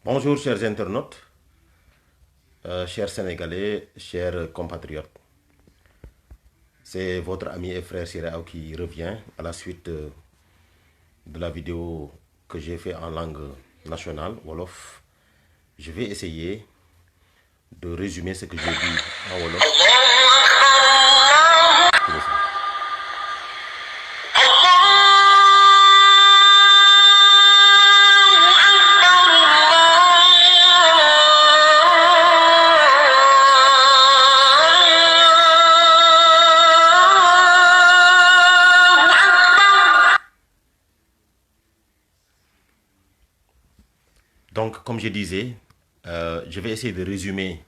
Bonjour chers internautes, chers Sénégalais, chers compatriotes. C'est votre ami et frère Sirao qui revient à la suite de la vidéo que j'ai fait en langue nationale, Wolof. Je vais essayer de résumer ce que j'ai dit en Wolof. Donc, comme je disais, je vais essayer de résumer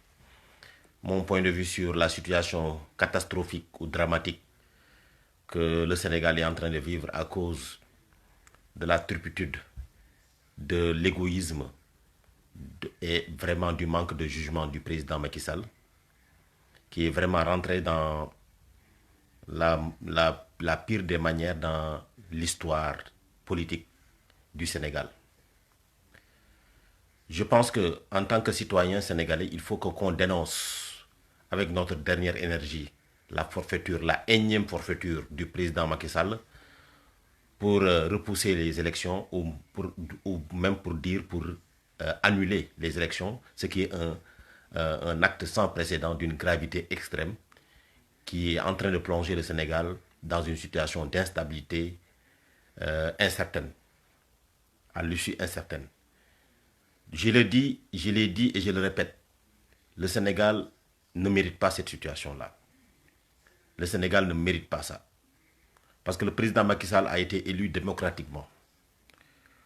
mon point de vue sur la situation catastrophique ou dramatique que le Sénégal est en train de vivre à cause de la turpitude, de l'égoïsme et vraiment du manque de jugement du président Macky Sall, qui est vraiment rentré dans la pire des manières dans l'histoire politique du Sénégal. Je pense qu'en tant que citoyen sénégalais, il faut qu'on dénonce avec notre dernière énergie la forfaiture, la énième forfaiture du président Macky Sall pour repousser les élections ou même pour dire pour annuler les élections, ce qui est un acte sans précédent d'une gravité extrême qui est en train de plonger le Sénégal dans une situation d'instabilité incertaine, à l'issue incertaine. Je l'ai dit et je le répète, le Sénégal ne mérite pas cette situation-là. Le Sénégal ne mérite pas ça. Parce que le président Macky Sall a été élu démocratiquement.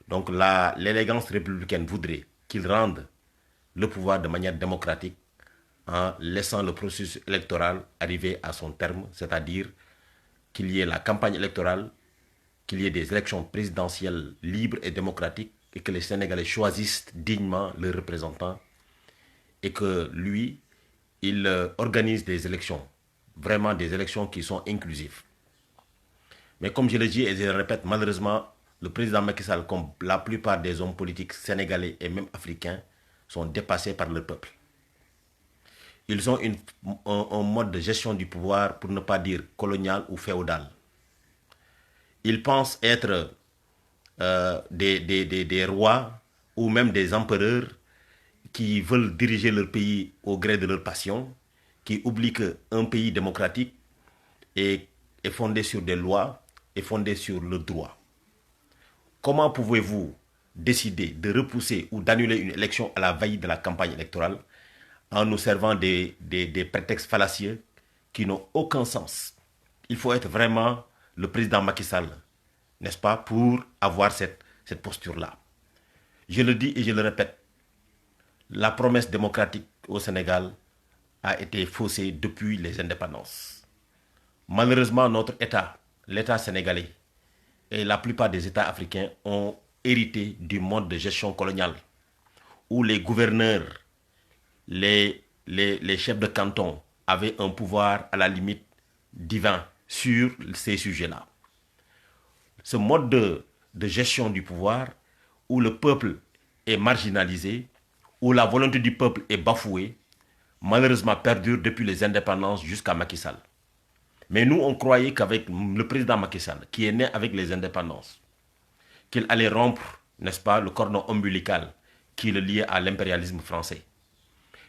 Donc l'élégance républicaine voudrait qu'il rende le pouvoir de manière démocratique en laissant le processus électoral arriver à son terme, c'est-à-dire qu'il y ait la campagne électorale, qu'il y ait des élections présidentielles libres et démocratiques et que les Sénégalais choisissent dignement leurs représentants et que lui, il organise des élections, vraiment des élections qui sont inclusives. Mais comme je le dis et je le répète, malheureusement, le président Macky Sall, comme la plupart des hommes politiques sénégalais et même africains, sont dépassés par le peuple. Ils ont un mode de gestion du pouvoir, pour ne pas dire colonial ou féodal. Ils pensent être des rois ou même des empereurs qui veulent diriger leur pays au gré de leur passion, qui oublient qu'un pays démocratique est fondé sur des lois, est fondé sur le droit. Comment pouvez-vous décider de repousser ou d'annuler une élection à la veille de la campagne électorale en nous servant des prétextes fallacieux qui n'ont aucun sens? Il faut être vraiment le président Macky Sall, n'est-ce pas, pour avoir cette posture-là. Je le dis et je le répète, la promesse démocratique au Sénégal a été faussée depuis les indépendances. Malheureusement, notre État, l'État sénégalais et la plupart des États africains ont hérité du mode de gestion coloniale où les gouverneurs, les chefs de canton avaient un pouvoir à la limite divin sur ces sujets-là. Ce mode de gestion du pouvoir où le peuple est marginalisé, où la volonté du peuple est bafouée, malheureusement perdure depuis les indépendances jusqu'à Macky Sall. Mais nous, on croyait qu'avec le président Macky Sall, qui est né avec les indépendances, qu'il allait rompre, n'est-ce pas, le cordon ombilical qui le liait à l'impérialisme français.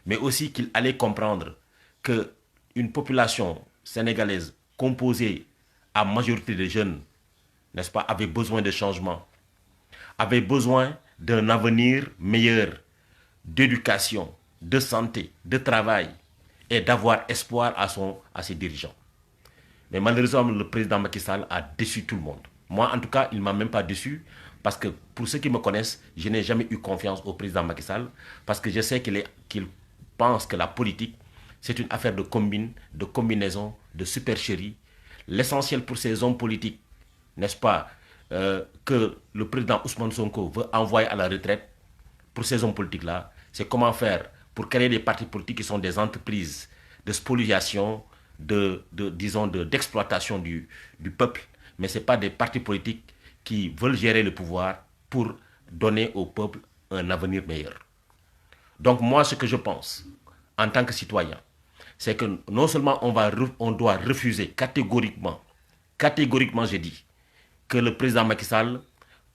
Mais aussi qu'il allait comprendre qu'une population sénégalaise composée à majorité de jeunes, n'est-ce pas, avait besoin de changement, avait besoin d'un avenir meilleur, d'éducation, de santé, de travail et d'avoir espoir à ses dirigeants. Mais malheureusement, le président Macky Sall a déçu tout le monde. Moi, en tout cas, il ne m'a même pas déçu parce que pour ceux qui me connaissent, je n'ai jamais eu confiance au président Macky Sall parce que je sais qu'il pense que la politique, c'est une affaire de combinaison, de supercherie. L'essentiel pour ces hommes politiques, n'est-ce pas, que le président Ousmane Sonko veut envoyer à la retraite, pour ces hommes politiques-là, c'est comment faire pour créer des partis politiques qui sont des entreprises de spoliation, disons, d'exploitation du peuple, mais ce n'est pas des partis politiques qui veulent gérer le pouvoir pour donner au peuple un avenir meilleur. Donc moi, ce que je pense, en tant que citoyen, c'est que non seulement on doit refuser catégoriquement j'ai dit, que le président Macky Sall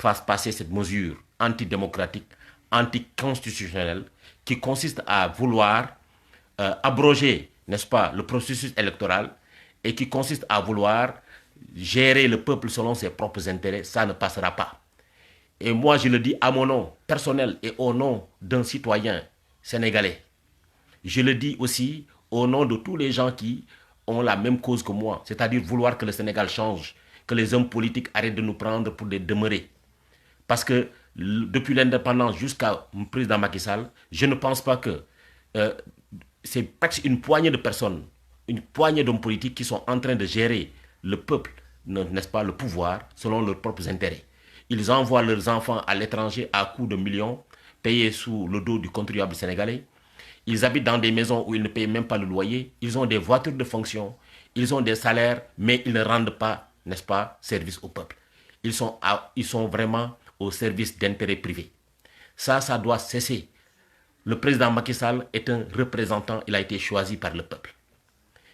fasse passer cette mesure antidémocratique, anticonstitutionnelle, qui consiste à vouloir abroger, n'est-ce pas, le processus électoral et qui consiste à vouloir gérer le peuple selon ses propres intérêts. Ça ne passera pas. Et moi, je le dis à mon nom personnel et au nom d'un citoyen sénégalais. Je le dis aussi au nom de tous les gens qui ont la même cause que moi, c'est-à-dire vouloir que le Sénégal change, que les hommes politiques arrêtent de nous prendre pour des demeurés. Parce que depuis l'indépendance jusqu'au président Macky Sall, je ne pense pas que euh, c'est une poignée de personnes, une poignée d'hommes politiques qui sont en train de gérer le peuple, n'est-ce pas, le pouvoir, selon leurs propres intérêts. Ils envoient leurs enfants à l'étranger à coups de millions, payés sous le dos du contribuable sénégalais. Ils habitent dans des maisons où ils ne payent même pas le loyer. Ils ont des voitures de fonction. Ils ont des salaires, mais ils ne rendent pas, n'est-ce pas, service au peuple. Ils sont vraiment au service d'intérêts privés. Ça doit cesser. Le président Macky Sall est un représentant, il a été choisi par le peuple.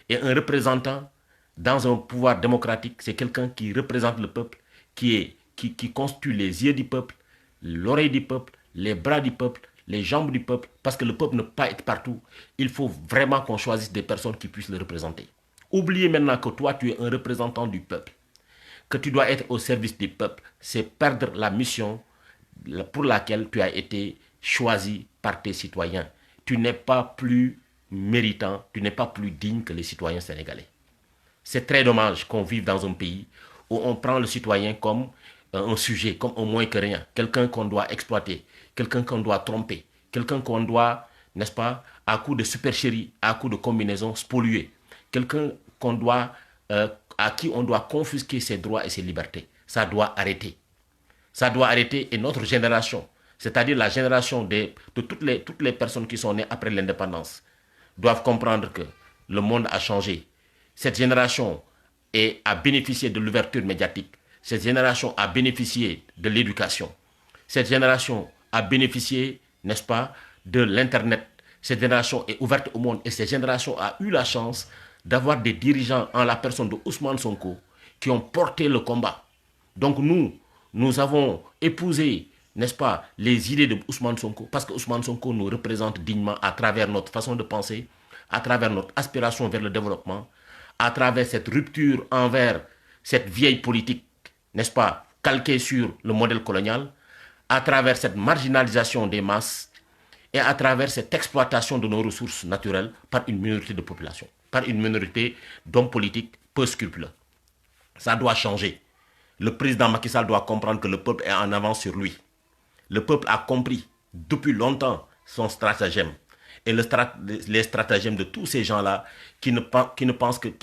Et un représentant dans un pouvoir démocratique, c'est quelqu'un qui représente le peuple, qui constitue les yeux du peuple, l'oreille du peuple, les bras du peuple, les jambes du peuple, parce que le peuple ne peut pas être partout. Il faut vraiment qu'on choisisse des personnes qui puissent le représenter. Oubliez maintenant que toi, tu es un représentant du peuple, que tu dois être au service du peuple. C'est perdre la mission pour laquelle tu as été choisi par tes citoyens. Tu n'es pas plus méritant, tu n'es pas plus digne que les citoyens sénégalais. C'est très dommage qu'on vive dans un pays où on prend le citoyen comme un sujet, comme un moins que rien, quelqu'un qu'on doit exploiter, quelqu'un qu'on doit tromper, quelqu'un qu'on doit, n'est-ce pas, à coup de supercherie, à coup de combinaison, spolier, quelqu'un à qui on doit confisquer ses droits et ses libertés. Ça doit arrêter. Ça doit arrêter et notre génération, c'est-à-dire la génération de toutes les personnes qui sont nées après l'indépendance, doivent comprendre que le monde a changé. Cette génération a bénéficié de l'ouverture médiatique. Cette génération a bénéficié de l'éducation. Cette génération a bénéficié, n'est-ce pas, de l'Internet. Cette génération est ouverte au monde et cette génération a eu la chance d'avoir des dirigeants en la personne de Ousmane Sonko qui ont porté le combat. Donc nous avons épousé, n'est-ce pas, les idées de Ousmane Sonko parce que Ousmane Sonko nous représente dignement à travers notre façon de penser, à travers notre aspiration vers le développement, à travers cette rupture envers cette vieille politique, n'est-ce pas, calquée sur le modèle colonial, à travers cette marginalisation des masses et à travers cette exploitation de nos ressources naturelles par une minorité de population, par une minorité d'hommes politiques peu scrupuleux. Ça doit changer. Le président Macky Sall doit comprendre que le peuple est en avance sur lui. Le peuple a compris depuis longtemps son stratagème. Et les stratagèmes de tous ces gens-là qui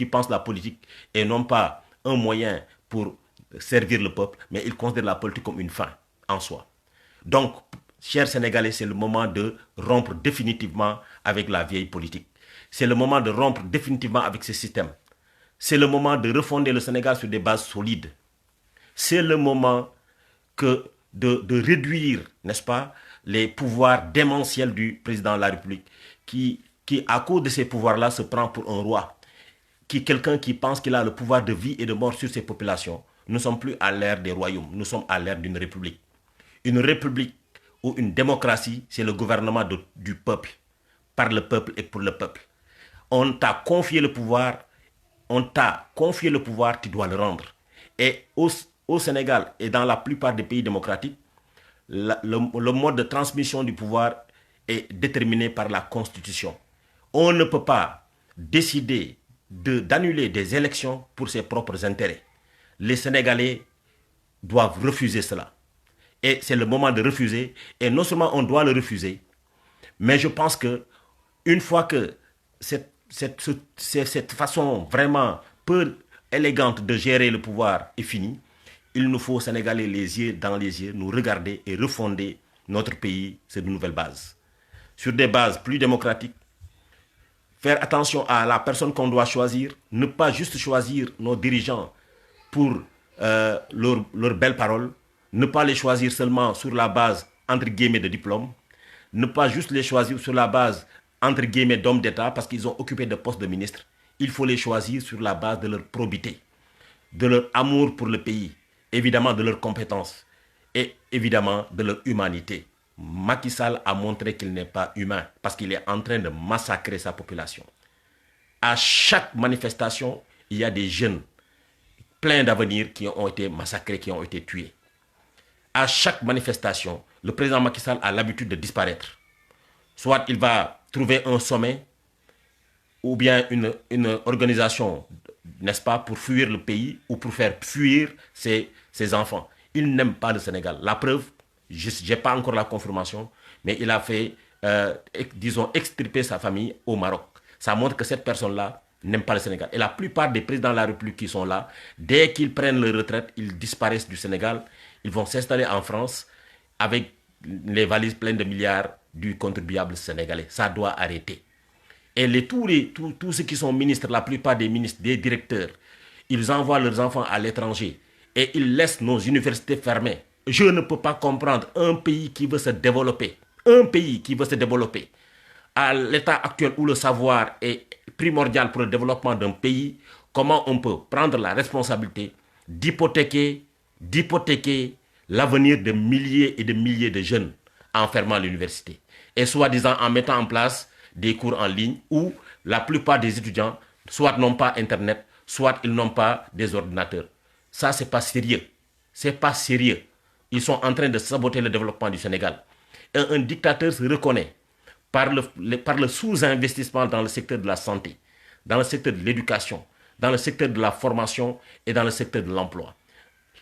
pensent la politique et non pas un moyen pour servir le peuple, mais ils considèrent la politique comme une fin en soi. Donc, chers Sénégalais, c'est le moment de rompre définitivement avec la vieille politique. C'est le moment de rompre définitivement avec ce système. C'est le moment de refonder le Sénégal sur des bases solides. C'est le moment de réduire, n'est-ce pas, les pouvoirs démentiels du président de la République qui à cause de ces pouvoirs-là, se prend pour un roi. Quelqu'un qui pense qu'il a le pouvoir de vie et de mort sur ses populations. Nous ne sommes plus à l'ère des royaumes, nous sommes à l'ère d'une république. Une république ou une démocratie, c'est le gouvernement du peuple, par le peuple et pour le peuple. On t'a confié le pouvoir, tu dois le rendre. Et au Sénégal et dans la plupart des pays démocratiques, le mode de transmission du pouvoir est déterminé par la Constitution. On ne peut pas décider d'annuler des élections pour ses propres intérêts. Les Sénégalais doivent refuser cela. Et c'est le moment de refuser. Et non seulement on doit le refuser, mais je pense que une fois que cette façon vraiment peu élégante de gérer le pouvoir est finie, il nous faut, Sénégalais, les yeux dans les yeux, nous regarder et refonder notre pays sur de nouvelles bases. Sur des bases plus démocratiques, faire attention à la personne qu'on doit choisir, ne pas juste choisir nos dirigeants pour leurs belles paroles, ne pas les choisir seulement sur la base, entre guillemets, de diplôme, ne pas juste les choisir sur la base, entre guillemets, d'hommes d'État parce qu'ils ont occupé des postes de ministre. Il faut les choisir sur la base de leur probité, de leur amour pour le pays, évidemment de leurs compétences et évidemment de leur humanité. Macky Sall a montré qu'il n'est pas humain parce qu'il est en train de massacrer sa population. À chaque manifestation, il y a des jeunes pleins d'avenir qui ont été massacrés, qui ont été tués. À chaque manifestation, le président Macky Sall a l'habitude de disparaître. Soit il va trouver un sommet ou bien une organisation, n'est-ce pas, pour fuir le pays ou pour faire fuir ses enfants. Il n'aime pas le Sénégal. La preuve, je n'ai pas encore la confirmation, mais il a fait, disons, extirper sa famille au Maroc. Ça montre que cette personne-là n'aime pas le Sénégal. Et la plupart des présidents de la République qui sont là, dès qu'ils prennent leur retraite, ils disparaissent du Sénégal. Ils vont s'installer en France avec les valises pleines de milliards du contribuable sénégalais. Ça doit arrêter. Et tous ceux qui sont ministres, la plupart des ministres, des directeurs, ils envoient leurs enfants à l'étranger et ils laissent nos universités fermées. Je ne peux pas comprendre un pays qui veut se développer. Un pays qui veut se développer. À l'état actuel où le savoir est primordial pour le développement d'un pays, comment on peut prendre la responsabilité d'hypothéquer l'avenir de milliers et de milliers de jeunes en fermant l'université. Et soi-disant en mettant en place des cours en ligne où la plupart des étudiants soit n'ont pas Internet, soit ils n'ont pas des ordinateurs. Ça, c'est pas sérieux. C'est pas sérieux. Ils sont en train de saboter le développement du Sénégal. Et un dictateur se reconnaît par le sous-investissement dans le secteur de la santé, dans le secteur de l'éducation, dans le secteur de la formation et dans le secteur de l'emploi.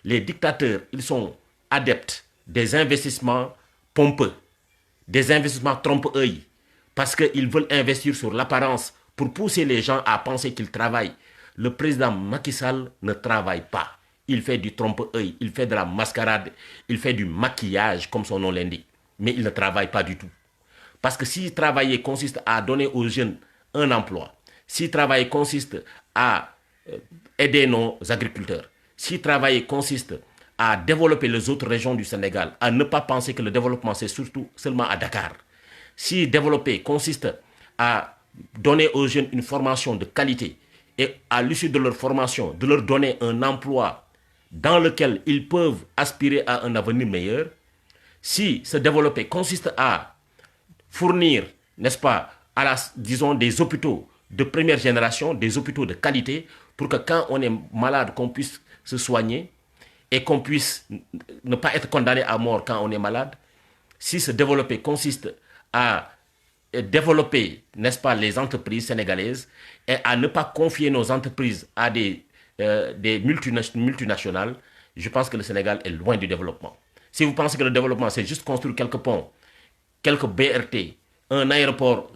Les dictateurs, ils sont adeptes des investissements pompeux, des investissements trompe-œil, parce qu'ils veulent investir sur l'apparence pour pousser les gens à penser qu'ils travaillent. Le président Macky Sall ne travaille pas. Il fait du trompe-œil, il fait de la mascarade, il fait du maquillage, comme son nom l'indique. Mais il ne travaille pas du tout. Parce que si travailler consiste à donner aux jeunes un emploi, si travailler consiste à aider nos agriculteurs, si travailler consiste à développer les autres régions du Sénégal, à ne pas penser que le développement c'est surtout seulement à Dakar, si développer consiste à donner aux jeunes une formation de qualité et à l'issue de leur formation, de leur donner un emploi dans lequel ils peuvent aspirer à un avenir meilleur, si se développer consiste à fournir, n'est-ce pas, disons des hôpitaux de première génération, des hôpitaux de qualité, pour que quand on est malade, qu'on puisse se soigner et qu'on puisse ne pas être condamné à mort quand on est malade, si se développer consiste à développer, n'est-ce pas, les entreprises sénégalaises et à ne pas confier nos entreprises à des multinationales, je pense que le Sénégal est loin du développement. Si vous pensez que le développement, c'est juste construire quelques ponts, quelques BRT, un aéroport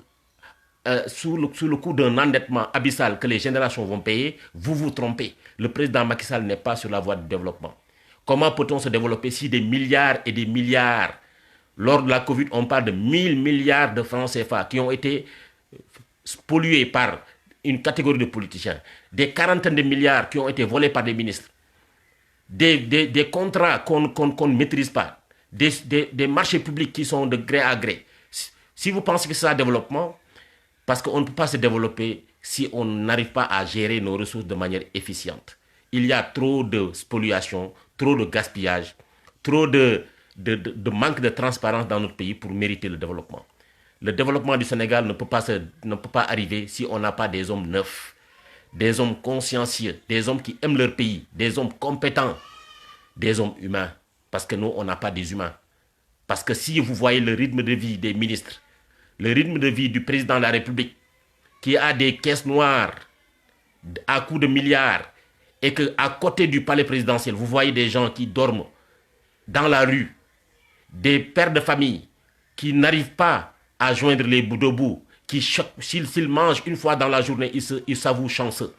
sous le coup d'un endettement abyssal que les générations vont payer, vous vous trompez. Le président Macky Sall n'est pas sur la voie du développement. Comment peut-on se développer si des milliards et des milliards, lors de la Covid, on parle de 1000 milliards de francs CFA qui ont été pollués par une catégorie de politiciens, des quarantaines de milliards qui ont été volés par des ministres, des contrats qu'on ne maîtrise pas, des marchés publics qui sont de gré à gré. Si vous pensez que c'est un développement, parce qu'on ne peut pas se développer si on n'arrive pas à gérer nos ressources de manière efficiente. Il y a trop de spoliation, trop de gaspillage, trop de manque de transparence dans notre pays pour mériter le développement. Le développement du Sénégal ne peut pas arriver si on n'a pas des hommes neufs, des hommes consciencieux, des hommes qui aiment leur pays, des hommes compétents, des hommes humains. Parce que nous, on n'a pas des humains. Parce que si vous voyez le rythme de vie des ministres, le rythme de vie du président de la République, qui a des caisses noires à coups de milliards, et qu'à côté du palais présidentiel, vous voyez des gens qui dorment dans la rue, des pères de famille qui n'arrivent pas à joindre les bouts de bout, qui, s'ils mangent une fois dans la journée, ils s'avouent chanceux.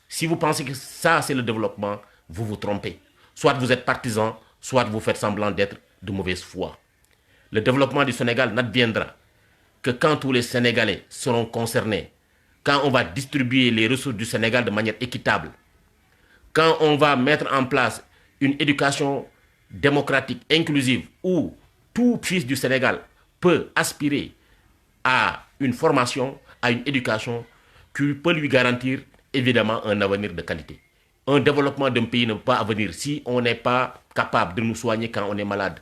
Si vous pensez que ça, c'est le développement, vous vous trompez. Soit vous êtes partisan, soit vous faites semblant d'être de mauvaise foi. Le développement du Sénégal n'adviendra que quand tous les Sénégalais seront concernés, quand on va distribuer les ressources du Sénégal de manière équitable, quand on va mettre en place une éducation démocratique, inclusive, où tout fils du Sénégal peut aspirer à une formation, à une éducation qui peut lui garantir évidemment un avenir de qualité. Un développement d'un pays ne peut pas advenir si on n'est pas capable de nous soigner quand on est malade.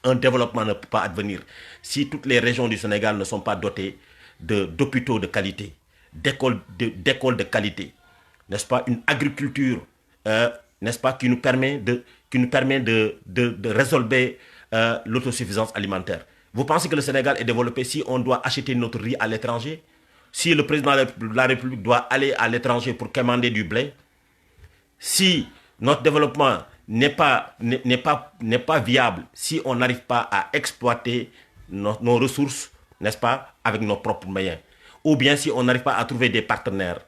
Un développement ne peut pas advenir si toutes les régions du Sénégal ne sont pas dotées d'hôpitaux de qualité, d'écoles de qualité, n'est-ce pas, une agriculture, n'est-ce pas, qui nous permet de résolver l'autosuffisance alimentaire. Vous pensez que le Sénégal est développé si on doit acheter notre riz à l'étranger? Si le président de la République doit aller à l'étranger pour commander du blé? Si notre développement n'est pas viable, si on n'arrive pas à exploiter nos ressources, n'est-ce pas, avec nos propres moyens, ou bien si on n'arrive pas à trouver des partenaires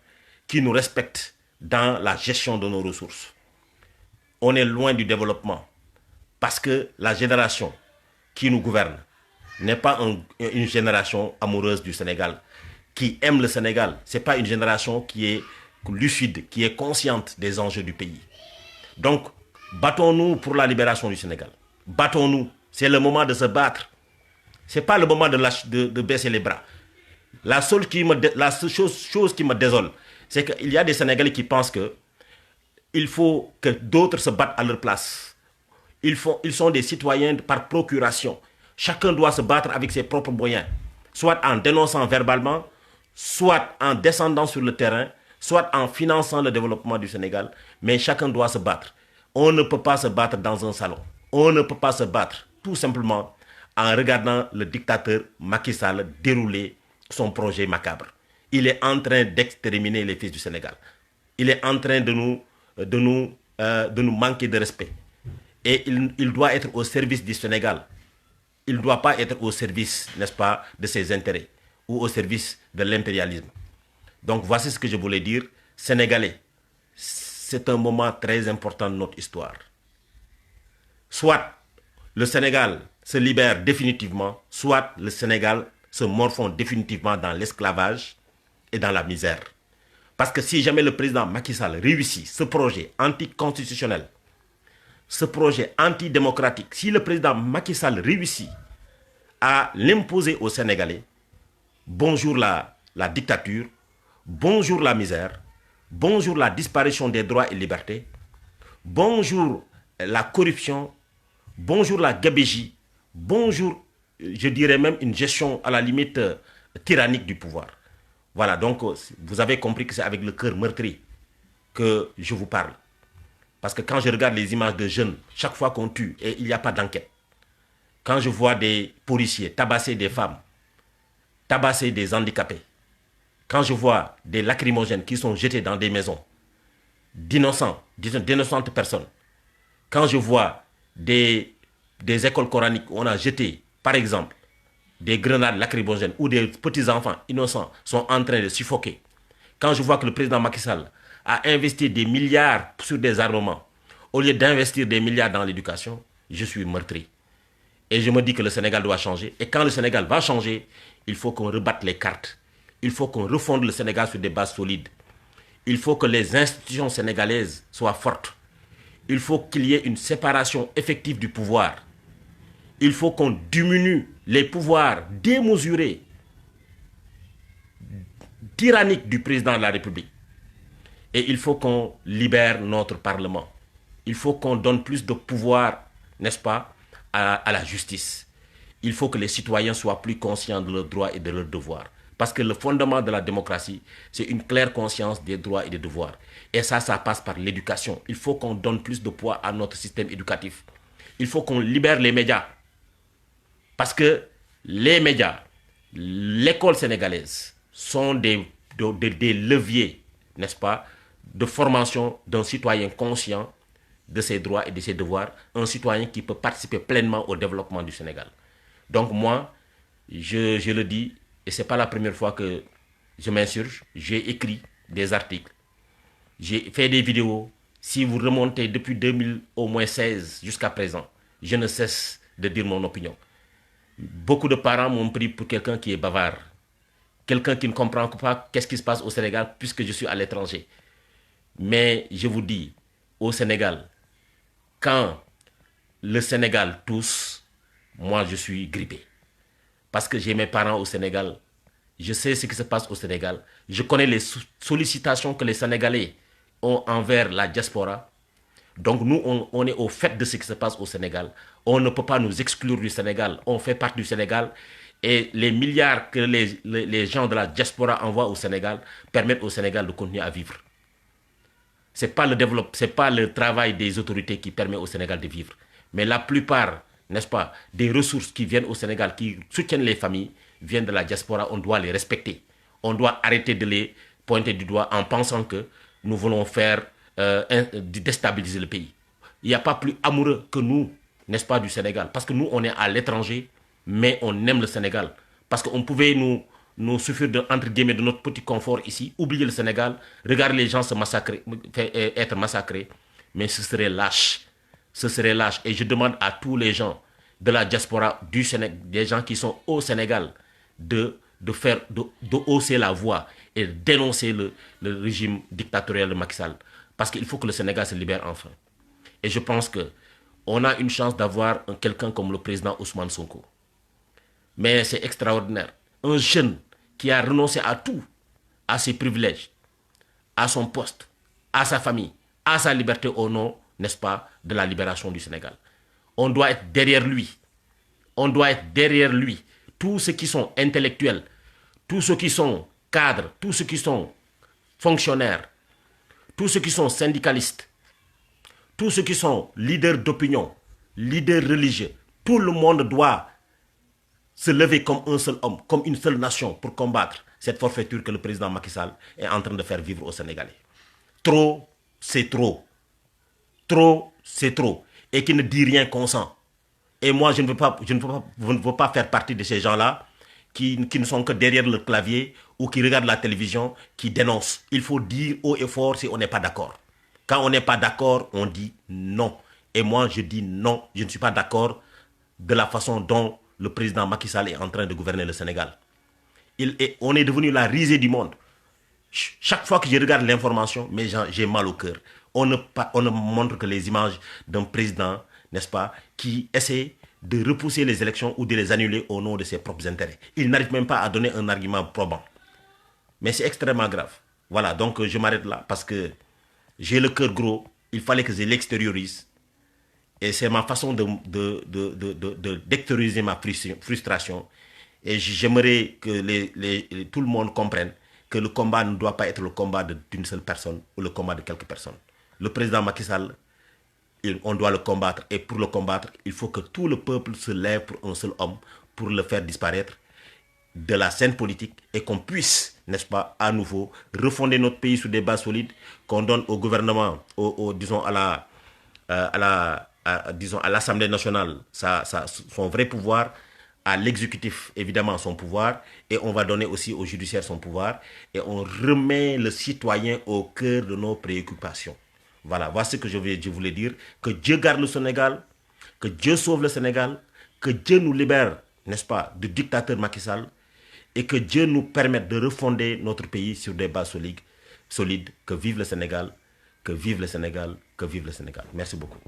qui nous respectent dans la gestion de nos ressources, on est loin du développement. Parce que la génération qui nous gouverne n'est pas une génération amoureuse du Sénégal, qui aime le Sénégal. Ce n'est pas une génération qui est lucide, qui est consciente des enjeux du pays. Donc, battons-nous pour la libération du Sénégal. Battons-nous. C'est le moment de se battre. Ce n'est pas le moment de baisser les bras. La seule chose qui me désole, c'est qu'il y a des Sénégalais qui pensent qu'il faut que d'autres se battent à leur place. Ils sont des citoyens par procuration. Chacun doit se battre avec ses propres moyens, soit en dénonçant verbalement, soit en descendant sur le terrain, soit en finançant le développement du Sénégal, mais chacun doit se battre. On ne peut pas se battre dans un salon. On ne peut pas se battre tout simplement en regardant le dictateur Macky Sall dérouler son projet macabre. Il est en train d'exterminer les fils du Sénégal. Il est en train de nous manquer de respect. Et il doit être au service du Sénégal. Il ne doit pas être au service, n'est-ce pas, de ses intérêts ou au service de l'impérialisme. Donc voici ce que je voulais dire. Sénégalais, c'est un moment très important de notre histoire. Soit le Sénégal se libère définitivement, soit le Sénégal se morfond définitivement dans l'esclavage et dans la misère. Parce que si jamais le président Macky Sall réussit ce projet anticonstitutionnel, ce projet antidémocratique, si le président Macky Sall réussit à l'imposer aux Sénégalais, bonjour la dictature, bonjour la misère, bonjour la disparition des droits et libertés, bonjour la corruption, bonjour la gabegie, bonjour, je dirais même une gestion à la limite tyrannique du pouvoir. Voilà, donc vous avez compris que c'est avec le cœur meurtri que je vous parle. Parce que quand je regarde les images de jeunes, chaque fois qu'on tue, et il n'y a pas d'enquête, quand je vois des policiers tabasser des femmes, tabasser des handicapés, quand je vois des lacrymogènes qui sont jetés dans des maisons d'innocentes personnes, quand je vois des écoles coraniques où on a jeté, par exemple, des grenades lacrymogènes où des petits-enfants innocents sont en train de suffoquer, quand je vois que le président Macky Sall a investi des milliards sur des armements, au lieu d'investir des milliards dans l'éducation, je suis meurtri. Et je me dis que le Sénégal doit changer. Et quand le Sénégal va changer, il faut qu'on rebatte les cartes. Il faut qu'on refonde le Sénégal sur des bases solides. Il faut que les institutions sénégalaises soient fortes. Il faut qu'il y ait une séparation effective du pouvoir. Il faut qu'on diminue les pouvoirs démesurés, tyranniques du président de la République. Et il faut qu'on libère notre Parlement. Il faut qu'on donne plus de pouvoir, n'est-ce pas, à la justice. Il faut que les citoyens soient plus conscients de leurs droits et de leurs devoirs. Parce que le fondement de la démocratie, c'est une claire conscience des droits et des devoirs. Et ça passe par l'éducation. Il faut qu'on donne plus de poids à notre système éducatif. Il faut qu'on libère les médias. Parce que les médias, l'école sénégalaise, sont des leviers, n'est-ce pas, de formation d'un citoyen conscient de ses droits et de ses devoirs, un citoyen qui peut participer pleinement au développement du Sénégal. Donc moi, je le dis, et ce n'est pas la première fois que je m'insurge, j'ai écrit des articles, j'ai fait des vidéos. Si vous remontez depuis 2016 jusqu'à présent, je ne cesse de dire mon opinion. Beaucoup de parents m'ont pris pour quelqu'un qui est bavard, quelqu'un qui ne comprend pas qu'est-ce qui se passe au Sénégal puisque je suis à l'étranger. Mais je vous dis, au Sénégal, quand le Sénégal tousse, moi je suis grippé. parce que j'ai mes parents au Sénégal. Je sais ce qui se passe au Sénégal. Je connais les sollicitations que les Sénégalais ont envers la diaspora. Donc nous, on est au fait de ce qui se passe au Sénégal. On ne peut pas nous exclure du Sénégal. On fait partie du Sénégal. Et les milliards que les gens de la diaspora envoient au Sénégal permettent au Sénégal de continuer à vivre. C'est pas c'est pas le travail des autorités qui permet au Sénégal de vivre. Mais la plupart, n'est-ce pas, des ressources qui viennent au Sénégal, qui soutiennent les familles, viennent de la diaspora. On doit les respecter. On doit arrêter de les pointer du doigt en pensant que nous voulons faire déstabiliser le pays. Il n'y a pas plus amoureux que nous, n'est-ce pas, du Sénégal. Parce que nous, on est à l'étranger, mais on aime le Sénégal. Parce qu'on pouvait nous suffire de, entre guillemets, de notre petit confort ici, oublier le Sénégal, regarder les gens se massacrer, être massacrés, mais ce serait lâche. Ce serait lâche. Et je demande à tous les gens de la diaspora du Sénégal, des gens qui sont au Sénégal, de hausser la voix et de dénoncer le régime dictatorial de Macky Sall. Parce qu'il faut que le Sénégal se libère enfin. Et je pense qu'on a une chance d'avoir quelqu'un comme le président Ousmane Sonko. Mais c'est extraordinaire. Un jeune qui a renoncé à tout, à ses privilèges, à son poste, à sa famille, à sa liberté au nom, n'est-ce pas, de la libération du Sénégal. On doit être derrière lui. On doit être derrière lui. Tous ceux qui sont intellectuels, tous ceux qui sont cadres, tous ceux qui sont fonctionnaires, tous ceux qui sont syndicalistes, tous ceux qui sont leaders d'opinion, leaders religieux, tout le monde doit se lever comme un seul homme, comme une seule nation pour combattre cette forfaiture que le président Macky Sall est en train de faire vivre aux Sénégalais. Trop, c'est trop. Trop, c'est trop. Et qui ne dit rien consent. Et moi, je ne veux pas faire partie de ces gens-là qui ne sont que derrière le clavier ou qui regardent la télévision, qui dénoncent. Il faut dire haut et fort si on n'est pas d'accord. Quand on n'est pas d'accord, on dit non. Et moi, je dis non. Je ne suis pas d'accord de la façon dont le président Macky Sall est en train de gouverner le Sénégal. On est devenu la risée du monde. Chaque fois que je regarde l'information, j'ai mal au cœur. On ne montre que les images d'un président, n'est-ce pas, qui essaie de repousser les élections ou de les annuler au nom de ses propres intérêts. Il n'arrive même pas à donner un argument probant. Mais c'est extrêmement grave. Voilà, donc je m'arrête là parce que j'ai le cœur gros. Il fallait que je l'extériorise. Et c'est ma façon d'extérioriser ma frustration. Et j'aimerais que tout le monde comprenne que le combat ne doit pas être le combat d'une seule personne ou le combat de quelques personnes. Le président Macky Sall, on doit le combattre. Et pour le combattre, il faut que tout le peuple se lève pour un seul homme, pour le faire disparaître de la scène politique et qu'on puisse, n'est-ce pas, à nouveau, refonder notre pays sur des bases solides, qu'on donne au gouvernement, disons à l'Assemblée nationale son vrai pouvoir, à l'exécutif évidemment son pouvoir, et on va donner aussi au judiciaire son pouvoir, et on remet le citoyen au cœur de nos préoccupations. Voilà, voici ce que je voulais dire. Que Dieu garde le Sénégal, que Dieu sauve le Sénégal, que Dieu nous libère, n'est-ce pas, du dictateur Macky Sall, et que Dieu nous permette de refonder notre pays sur des bases solides. Que vive le Sénégal, que vive le Sénégal, que vive le Sénégal. Merci beaucoup.